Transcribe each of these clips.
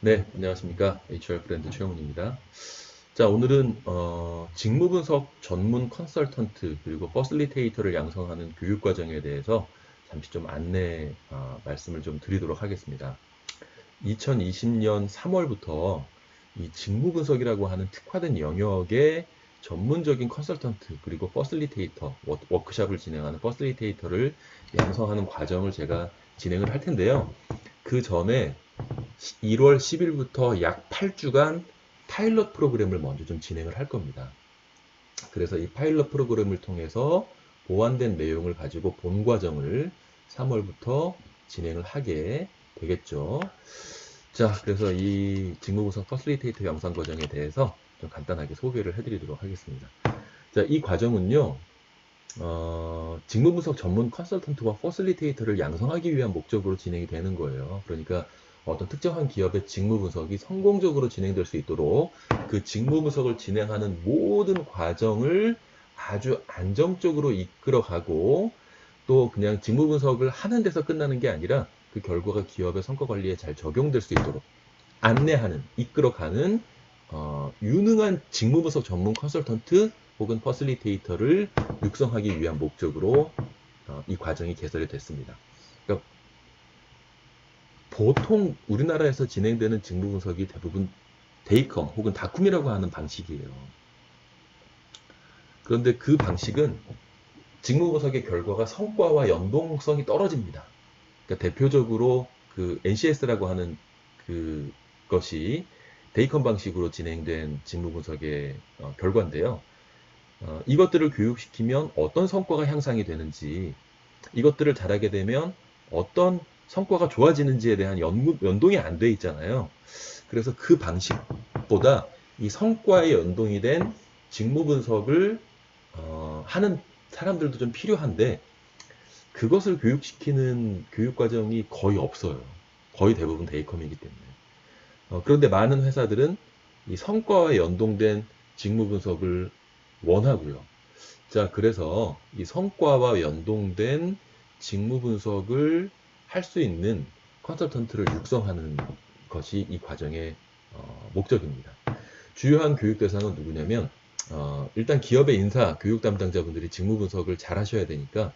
네, 안녕하십니까. HR 브랜드 최영훈입니다. 자, 오늘은 직무 분석 전문 컨설턴트 그리고 퍼실리테이터를 양성하는 교육 과정에 대해서 잠시 좀 안내 말씀을 좀 드리도록 하겠습니다. 2020년 3월부터 이 직무 분석이라고 하는 특화된 영역의 전문적인 컨설턴트 그리고 퍼실리테이터 워크샵을 진행하는 퍼실리테이터를 양성하는 과정을 제가 진행을 할 텐데요. 그 전에 1월 10일부터 약 8주간 파일럿 프로그램을 먼저 좀 진행을 할 겁니다. 그래서 이 파일럿 프로그램을 통해서 보완된 내용을 가지고 본 과정을 3월부터 진행을 하게 되겠죠. 자, 그래서 이 직무분석 퍼실리테이터 영상 과정에 대해서 좀 간단하게 소개를 해드리도록 하겠습니다. 자, 이 과정은요, 직무분석 전문 컨설턴트와 퍼실리테이터를 양성하기 위한 목적으로 진행이 되는 거예요. 그러니까 어떤 특정한 기업의 직무 분석이 성공적으로 진행될 수 있도록 그 직무 분석을 진행하는 모든 과정을 아주 안정적으로 이끌어가고 또 그냥 직무 분석을 하는 데서 끝나는 게 아니라 그 결과가 기업의 성과 관리에 잘 적용될 수 있도록 안내하는, 이끌어가는 유능한 직무분석 전문 컨설턴트 혹은 퍼실리테이터를 육성하기 위한 목적으로 이 과정이 개설이 됐습니다. 그러니까 보통 우리나라에서 진행되는 직무분석이 대부분 데이컴 혹은 다쿰이라고 하는 방식이에요. 그런데 그 방식은 직무분석의 결과가 성과와 연동성이 떨어집니다. 그러니까 대표적으로 그 NCS라고 하는 그것이 데이컨 방식으로 진행된 직무 분석의 결과인데요. 이것들을 교육시키면 어떤 성과가 향상이 되는지, 이것들을 잘하게 되면 어떤 성과가 좋아지는지에 대한 연동이 안 돼 있잖아요. 그래서 그 방식보다 이 성과에 연동이 된 직무 분석을 하는 사람들도 좀 필요한데 그것을 교육시키는 교육 과정이 거의 없어요. 거의 대부분 데이컴이기 때문에. 그런데 많은 회사들은 이 성과와 연동된 직무 분석을 원하고요. 자, 그래서 이 성과와 연동된 직무 분석을 할 수 있는 컨설턴트를 육성하는 것이 이 과정의 목적입니다. 주요한 교육 대상은 누구냐면 일단 기업의 인사 교육 담당자분들이 직무 분석을 잘 하셔야 되니까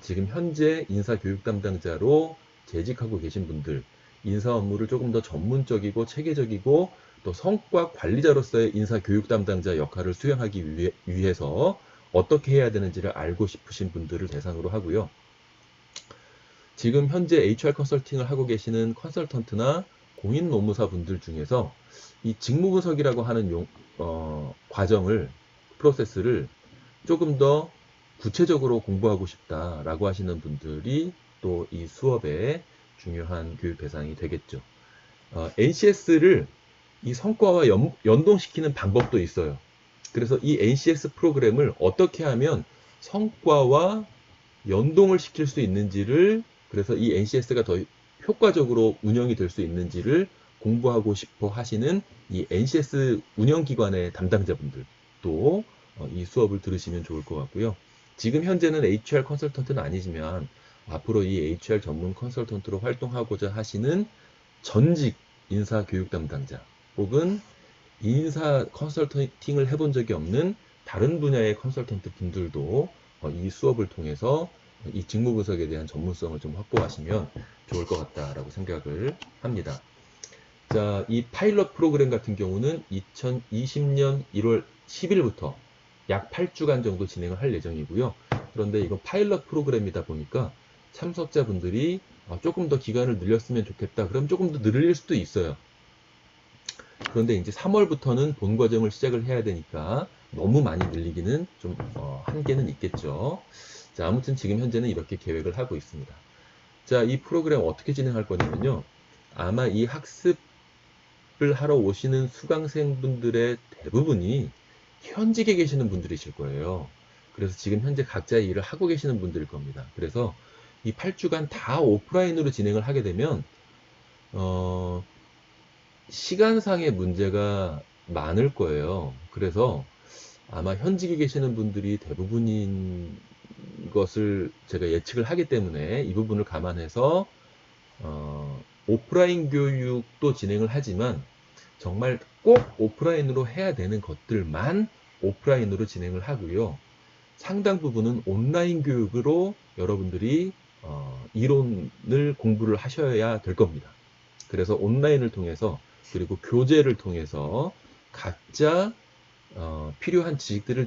지금 현재 인사 교육 담당자로 재직하고 계신 분들, 인사 업무를 조금 더 전문적이고 체계적이고 또 성과 관리자로서의 인사 교육 담당자 역할을 수행하기 위해서 어떻게 해야 되는지를 알고 싶으신 분들을 대상으로 하고요. 지금 현재 HR 컨설팅을 하고 계시는 컨설턴트나 공인 노무사 분들 중에서 이 직무 분석이라고 하는 과정을, 프로세스를 조금 더 구체적으로 공부하고 싶다라고 하시는 분들이 또 이 수업의 중요한 교육 대상이 되겠죠. NCS를 이 성과와 연동시키는 방법도 있어요. 그래서 이 NCS 프로그램을 어떻게 하면 성과와 연동을 시킬 수 있는지를, 그래서 이 NCS가 더 효과적으로 운영이 될 수 있는지를 공부하고 싶어 하시는 이 NCS 운영기관의 담당자분들도 이 수업을 들으시면 좋을 것 같고요. 지금 현재는 HR 컨설턴트는 아니지만 앞으로 이 HR 전문 컨설턴트로 활동하고자 하시는 전직 인사 교육 담당자 혹은 인사 컨설팅을 해본 적이 없는 다른 분야의 컨설턴트 분들도 이 수업을 통해서 이 직무 분석에 대한 전문성을 좀 확보하시면 좋을 것 같다라고 생각을 합니다. 자, 이 파일럿 프로그램 같은 경우는 2020년 1월 10일부터 약 8주간 정도 진행을 할 예정이고요. 그런데 이건 파일럿 프로그램이다 보니까 참석자분들이 조금 더 기간을 늘렸으면 좋겠다. 그럼 조금 더 늘릴 수도 있어요. 그런데 이제 3월부터는 본 과정을 시작을 해야 되니까 너무 많이 늘리기는 좀 한계는 있겠죠. 자, 아무튼 지금 현재는 이렇게 계획을 하고 있습니다. 자, 이 프로그램 어떻게 진행할 거냐면요. 아마 이 학습을 하러 오시는 수강생분들의 대부분이 현직에 계시는 분들이실 거예요. 그래서 지금 현재 각자의 일을 하고 계시는 분들일 겁니다. 그래서 이 8주간 다 오프라인으로 진행을 하게 되면 어, 시간상의 문제가 많을 거예요. 그래서 아마 현직에 계시는 분들이 대부분인 것을 제가 예측을 하기 때문에 이 부분을 감안해서 오프라인 교육도 진행을 하지만 정말 꼭 오프라인으로 해야 되는 것들만 오프라인으로 진행을 하고요. 상당 부분은 온라인 교육으로 여러분들이 이론을 공부를 하셔야 될 겁니다. 그래서 온라인을 통해서 그리고 교재를 통해서 각자 필요한 지식들을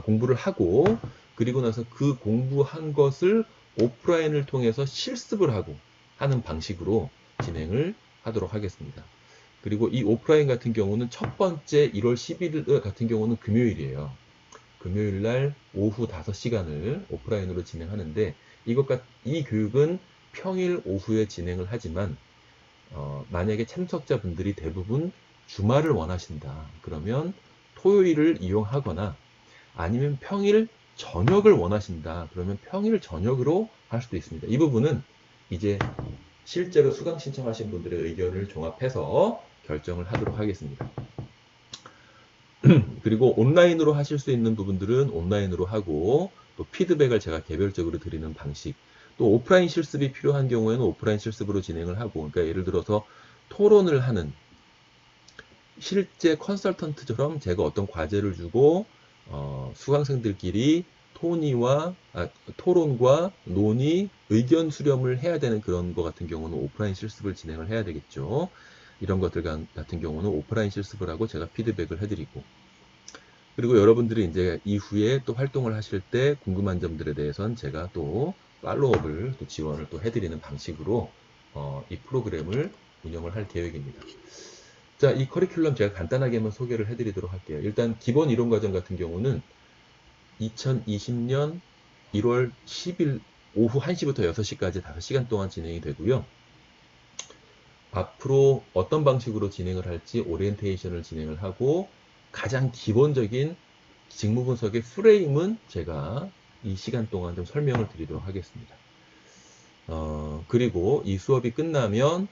공부를 하고 그리고 나서 그 공부한 것을 오프라인을 통해서 실습을 하고 하는 방식으로 진행을 하도록 하겠습니다. 그리고 이 오프라인 같은 경우는 첫 번째 1월 10일 같은 경우는 금요일이에요. 금요일 날 오후 5시간을 오프라인으로 진행하는데 이 교육은 평일 오후에 진행을 하지만 만약에 참석자분들이 대부분 주말을 원하신다. 그러면 토요일을 이용하거나 아니면 평일 저녁을 원하신다. 그러면 평일 저녁으로 할 수도 있습니다. 이 부분은 이제 실제로 수강 신청하신 분들의 의견을 종합해서 결정을 하도록 하겠습니다. 그리고 온라인으로 하실 수 있는 부분들은 온라인으로 하고 또 피드백을 제가 개별적으로 드리는 방식 또 오프라인 실습이 필요한 경우에는 오프라인 실습으로 진행을 하고 그러니까 예를 들어서 토론을 하는 실제 컨설턴트처럼 제가 어떤 과제를 주고 수강생들끼리 토론과 논의, 의견 수렴을 해야 되는 그런 것 같은 경우는 오프라인 실습을 진행을 해야 되겠죠. 이런 것들 같은 경우는 오프라인 실습을 하고 제가 피드백을 해드리고 그리고 여러분들이 이제 이후에 또 활동을 하실 때 궁금한 점들에 대해서는 제가 또 팔로업을 또 지원을 또 해드리는 방식으로 이 프로그램을 운영을 할 계획입니다. 자, 이 커리큘럼 제가 간단하게 한번 소개를 해드리도록 할게요. 일단 기본 이론 과정 같은 경우는 2020년 1월 10일 오후 1시부터 6시까지 5시간 동안 진행이 되고요. 앞으로 어떤 방식으로 진행을 할지 오리엔테이션을 진행을 하고 가장 기본적인 직무 분석의 프레임은 제가 이 시간 동안 좀 설명을 드리도록 하겠습니다. 그리고 이 수업이 끝나면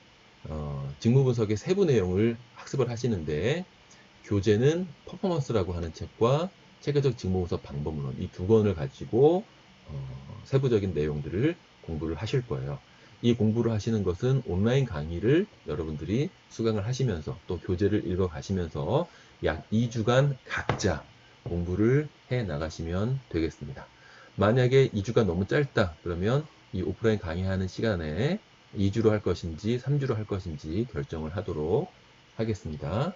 직무 분석의 세부 내용을 학습을 하시는데 교재는 퍼포먼스라고 하는 책과 체계적 직무 분석 방법론 이 두 권을 가지고 세부적인 내용들을 공부를 하실 거예요. 이 공부를 하시는 것은 온라인 강의를 여러분들이 수강을 하시면서 또 교재를 읽어 가시면서 약 2주간 각자 공부를 해 나가시면 되겠습니다. 만약에 2주가 너무 짧다 그러면 이 오프라인 강의하는 시간에 2주로 할 것인지 3주로 할 것인지 결정을 하도록 하겠습니다.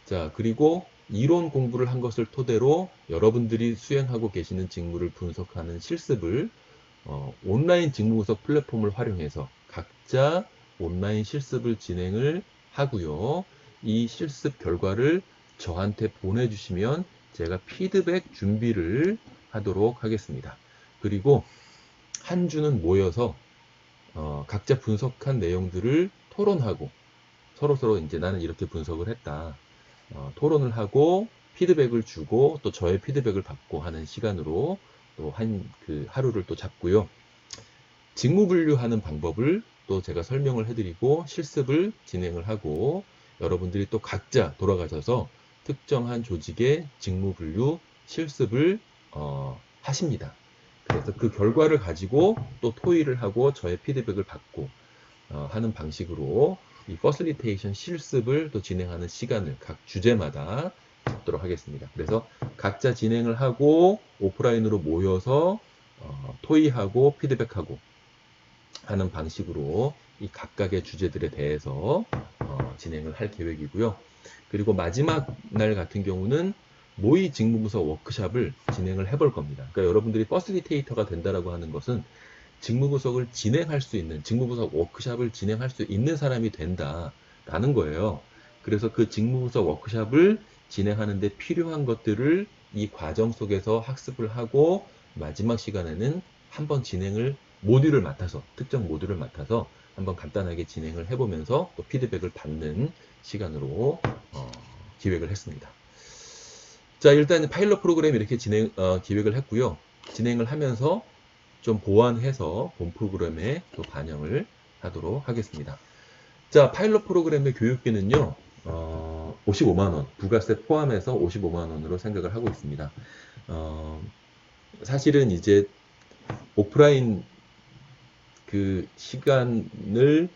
자, 그리고 이론 공부를 한 것을 토대로 여러분들이 수행하고 계시는 직무를 분석하는 실습을 온라인 직무 분석 플랫폼을 활용해서 각자 온라인 실습을 진행을 하고요. 이 실습 결과를 저한테 보내주시면 제가 피드백 준비를 하도록 하겠습니다. 그리고 한 주는 모여서 각자 분석한 내용들을 토론하고 서로 이제 나는 이렇게 분석을 했다. 토론을 하고 피드백을 주고 또 저의 피드백을 받고 하는 시간으로 또 하루를 또 잡고요. 직무 분류하는 방법을 또 제가 설명을 해드리고 실습을 진행을 하고 여러분들이 또 각자 돌아가셔서 특정한 조직의 직무 분류 실습을 하십니다. 그래서 그 결과를 가지고 또 토의를 하고 저의 피드백을 받고 하는 방식으로 이 퍼실리테이션 실습을 또 진행하는 시간을 각 주제마다 잡도록 하겠습니다. 그래서 각자 진행을 하고 오프라인으로 모여서 토의하고 피드백하고 하는 방식으로 이 각각의 주제들에 대해서 진행을 할 계획이고요. 그리고 마지막 날 같은 경우는 모의 직무 분석 워크샵을 진행을 해볼 겁니다. 그러니까 여러분들이 퍼실리테이터가 된다라고 하는 것은 직무 분석을 진행할 수 있는 직무 분석 워크샵을 진행할 수 있는 사람이 된다라는 거예요. 그래서 그 직무 분석 워크샵을 진행하는데 필요한 것들을 이 과정 속에서 학습을 하고 마지막 시간에는 한번 특정 모듈을 맡아서 한번 간단하게 진행을 해보면서 또 피드백을 받는 시간으로 기획을 했습니다. 자, 일단 파일럿 프로그램 이렇게 기획을 했고요. 진행을 하면서 좀 보완해서 본 프로그램에 또 반영을 하도록 하겠습니다. 자, 파일럿 프로그램의 교육비는요, 55만원, 부가세 포함해서 55만원으로 생각을 하고 있습니다. 사실은 이제 오프라인 그 시간을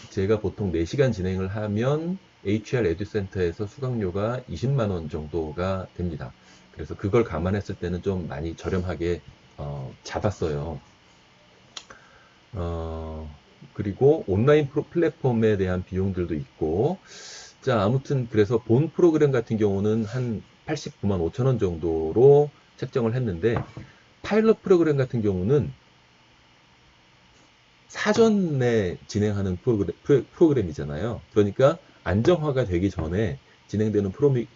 제가 보통 4시간 진행을 하면 HR 에듀센터에서 수강료가 20만 원 정도가 됩니다. 그래서 그걸 감안했을 때는 좀 많이 저렴하게 잡았어요. 그리고 온라인 플랫폼에 대한 비용들도 있고, 자, 아무튼 그래서 본 프로그램 같은 경우는 한 89만 5천 원 정도로 책정을 했는데, 파일럿 프로그램 같은 경우는 사전에 진행하는 프로그램이잖아요. 그러니까 안정화가 되기 전에 진행되는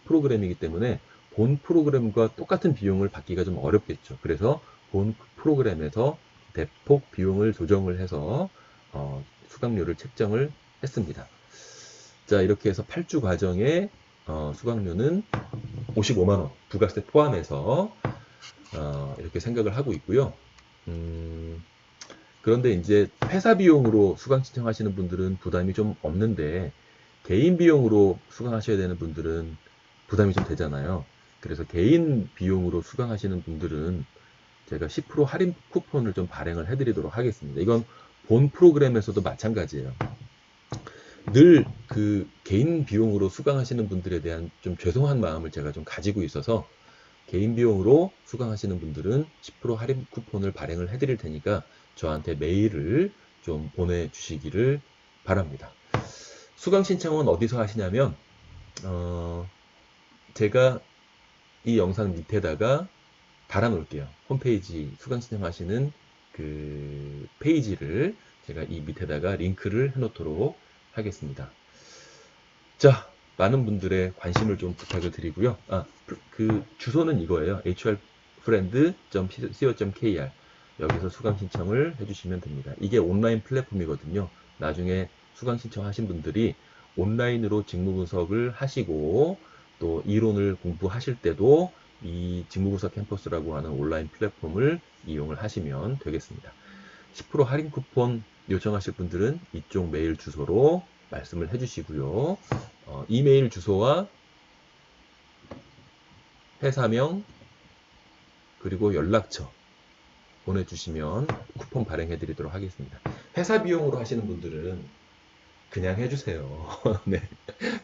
프로그램이기 때문에 본 프로그램과 똑같은 비용을 받기가 좀 어렵겠죠. 그래서 본 프로그램에서 대폭 비용을 조정을 해서 수강료를 책정을 했습니다. 자, 이렇게 해서 8주 과정의 수강료는 55만 원 부가세 포함해서 이렇게 생각을 하고 있고요. 그런데 이제 회사 비용으로 수강 신청하시는 분들은 부담이 좀 없는데 개인 비용으로 수강하셔야 되는 분들은 부담이 좀 되잖아요. 그래서 개인 비용으로 수강하시는 분들은 제가 10% 할인 쿠폰을 좀 발행을 해드리도록 하겠습니다. 이건 본 프로그램에서도 마찬가지예요. 늘 그 개인 비용으로 수강하시는 분들에 대한 좀 죄송한 마음을 제가 좀 가지고 있어서 개인 비용으로 수강하시는 분들은 10% 할인 쿠폰을 발행을 해드릴 테니까 저한테 메일을 좀 보내주시기를 바랍니다. 수강 신청은 어디서 하시냐면 제가 이 영상 밑에다가 달아놓을게요. 홈페이지 수강 신청하시는 그 페이지를 제가 이 밑에다가 링크를 해놓도록 하겠습니다. 자, 많은 분들의 관심을 좀 부탁을 드리고요. 그 주소는 이거예요. hrfriend.co.kr 여기서 수강 신청을 해주시면 됩니다. 이게 온라인 플랫폼이거든요. 나중에 수강 신청하신 분들이 온라인으로 직무 분석을 하시고 또 이론을 공부하실 때도 이 직무 분석 캠퍼스라고 하는 온라인 플랫폼을 이용을 하시면 되겠습니다. 10% 할인 쿠폰 요청하실 분들은 이쪽 메일 주소로 말씀을 해주시고요. 이메일 주소와 회사명 그리고 연락처 보내주시면 쿠폰 발행해 드리도록 하겠습니다. 회사 비용으로 하시는 분들은 그냥 해주세요. 네.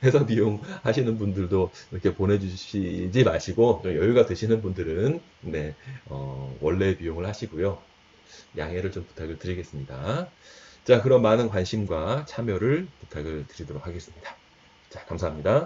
회사 비용 하시는 분들도 이렇게 보내주시지 마시고 여유가 되시는 분들은 네, 원래 비용을 하시고요. 양해를 좀 부탁을 드리겠습니다. 자, 그럼 많은 관심과 참여를 부탁을 드리도록 하겠습니다. 자, 감사합니다.